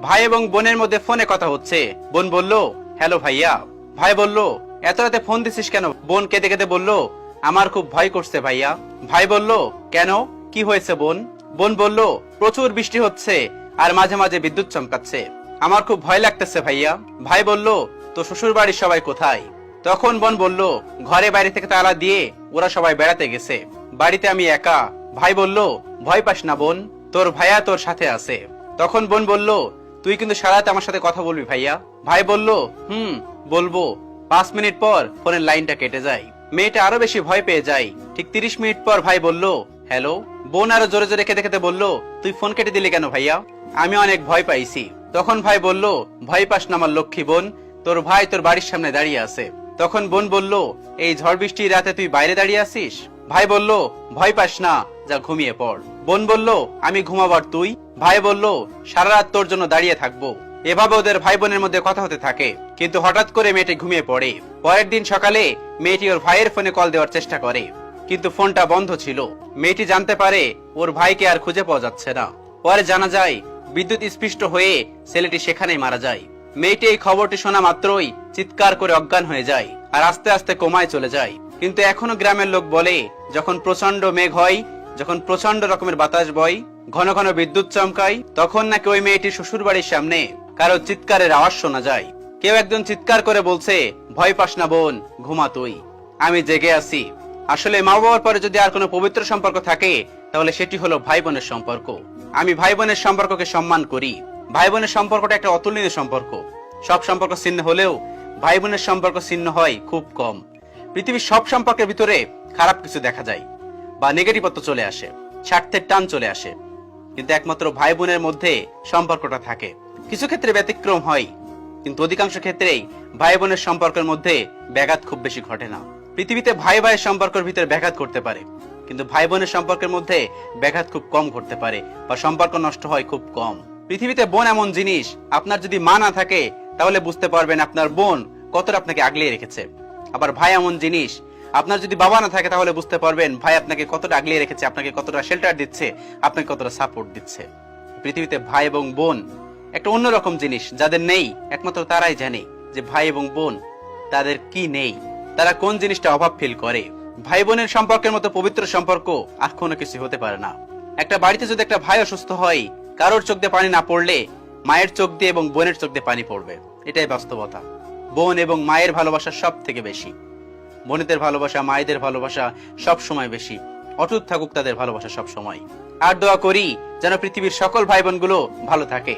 ভাই এবং বোনের মধ্যে ফোনে কথা হচ্ছে। বোন বলল, হ্যালো ভাইয়া। ভাই বলল, এত রাতে ফোন দিছিস কেন? বোন কেঁদে কেঁদে বলল, আমার খুব ভয় করছে ভাইয়া। ভাই বলল, কেন, কি হয়েছে বোন? বোন বলল, প্রচুর বৃষ্টি হচ্ছে আর মাঝে মাঝে বিদ্যুৎ চমকাচ্ছে, আমার খুব ভয় লাগতেছে ভাইয়া। ভাই বলল, তো শ্বশুর বাড়ির সবাই কোথায়? তখন বোন বলল, ঘরে বাইরে থেকে তালা দিয়ে ওরা সবাই বেড়াতে গেছে, বাড়িতে আমি একা। ভাই বলল, ভয় পাস না বোন, তোর ভাইয়া তোর সাথে আছে। তখন বোন বলল, তুই কিন্তু সারাতে আমার সাথে কথা বলবি ভাইয়া। ভাই বলল, বলবো। 5 মিনিট পর ফোনের লাইনটা কেটে যায়। মেয়েটা আরো বেশি ভয় পেয়ে যায়। ঠিক 30 মিনিট পর ভাই বলল, হ্যালো। বোন আরো জোরে জোরে কেঁদে কেঁদে বলল, তুই ফোন কেটে দিলি কেন ভাইয়া? আমি অনেক ভয় পাইছি। তখন ভাই বলল, ভয় পাস না আমার লক্ষ্মী বোন, তোর ভাই তোর বাড়ির সামনে দাঁড়িয়ে আছে। তখন বোন বলল, এই ঝড় বৃষ্টির রাতে তুই বাইরে দাঁড়িয়ে আছিস? ভাই বলল, ভয় পাস না, যা ঘুমিয়ে পড়। বোন বলল, আমি ঘুমাবার তুই? ভাই বলল, সারা রাত তোর জন্য দাঁড়িয়ে থাকবো। এভাবে ওদের ভাই বোনের মধ্যে কথা হতে থাকে। কিন্তু হঠাৎ করে মেয়েটি ঘুমিয়ে পড়ে। পরের দিন সকালে মেয়েটি ওর ভাইয়ের ফোনে কল দেওয়ার চেষ্টা করে, কিন্তু ফোনটা বন্ধ ছিল। মেয়েটি জানতে পারে ওর ভাইকে আর খুঁজে পাওয়া যাচ্ছে না। পরে জানা যায় বিদ্যুৎ স্পৃষ্ট হয়ে ছেলেটি সেখানেই মারা যায়। মেয়েটি এই খবরটি শোনা মাত্রই চিৎকার করে অজ্ঞান হয়ে যায় আর আস্তে আস্তে কোমায় চলে যায়। কিন্তু এখনো গ্রামের লোক বলে, যখন প্রচন্ড মেঘ হয়, যখন প্রচন্ড রকমের বাতাস বয়, ঘন ঘন বিদ্যুৎ চমকায়, তখন নাকি ওই মেয়েটির শ্বশুর বাড়ির সামনে কারো চিৎকারের আওয়াজ শোনা যায়। কেউ একজন চিৎকার করে বলছে, ভয় পাস না বোন, ঘুমা তুই, আমি জেগে আছি। আসলে মা বাবার পরে যদি আর কোনো পবিত্র সম্পর্ক থাকে, তাহলে সেটি হলো ভাই বোনের সম্পর্ক। আমি ভাই বোনের সম্পর্ককে সম্মান করি। ভাই বোনের সম্পর্কটা একটা অতুলনীয় সম্পর্ক। সব সম্পর্ক ছিন্ন হলেও ভাই বোনের সম্পর্ক ছিন্ন হয় খুব কম। পৃথিবীর সব সম্পর্কের ভিতরে খারাপ কিছু দেখা যায় বা নেগেটিভত্ব চলে আসে, স্বার্থের টান চলে আসে, কিন্তু একমাত্র ভাই বোনের মধ্যে সম্পর্কটা থাকে। কিছু ক্ষেত্রে ব্যতিক্রম হয়, কিন্তু অধিকাংশ ক্ষেত্রেই ভাই বোনের সম্পর্কের মধ্যে ব্যাঘাত খুব বেশি ঘটে না। পৃথিবীতে ভাই ভাইয়ের সম্পর্কের ভিতরে ব্যাঘাত করতে পারে, কিন্তু ভাই বোনের সম্পর্কের মধ্যে ব্যাঘাত খুব কম ঘটতে পারে বা সম্পর্ক নষ্ট হয় খুব কম। পৃথিবীতে বোন এমন জিনিস, আপনার যদি মা না থাকে তাহলে বুঝতে পারবেন আপনার বোন কতটা আপনাকে আগলিয়ে রেখেছে। আবার ভাই এমন জিনিস, আপনার যদি বাবা না থাকে তাহলে বুঝতে পারবেন ভাই আপনাকে কতটা আগলিয়ে রেখেছে, আপনাকে কতটা শেল্টার দিচ্ছে, আপনাকে কতটা সাপোর্ট দিচ্ছে। পৃথিবীতে ভাই এবং বোন একটা অন্যরকম জিনিস, যাদের নেই একমাত্র তারাই জানে যে ভাই এবং বোন তাদের কি নেই, তারা কোন জিনিসটা অভাব ফিল করে। ভাই বোনের সম্পর্কের মতো পবিত্র সম্পর্ক আর কোনো কিছু হতে পারে না। একটা বাড়িতে যদি একটা ভাই অসুস্থ হয়, কারোর চোখ দিয়ে পানি না পড়লে মায়ের চোখ দিয়ে এবং বোনের চোখ দিয়ে পানি পড়বে, এটাই বাস্তবতা। বোন এবং মায়ের ভালোবাসা সব থেকে বেশি। বোনেদের ভালোবাসা, মায়েদের ভালোবাসা সব সময় বেশি। অটুট থাকুক তাদের ভালোবাসা সব সময়। আর দোয়া করি যেন পৃথিবীর সকল ভাই বোনগুলো ভালো থাকে।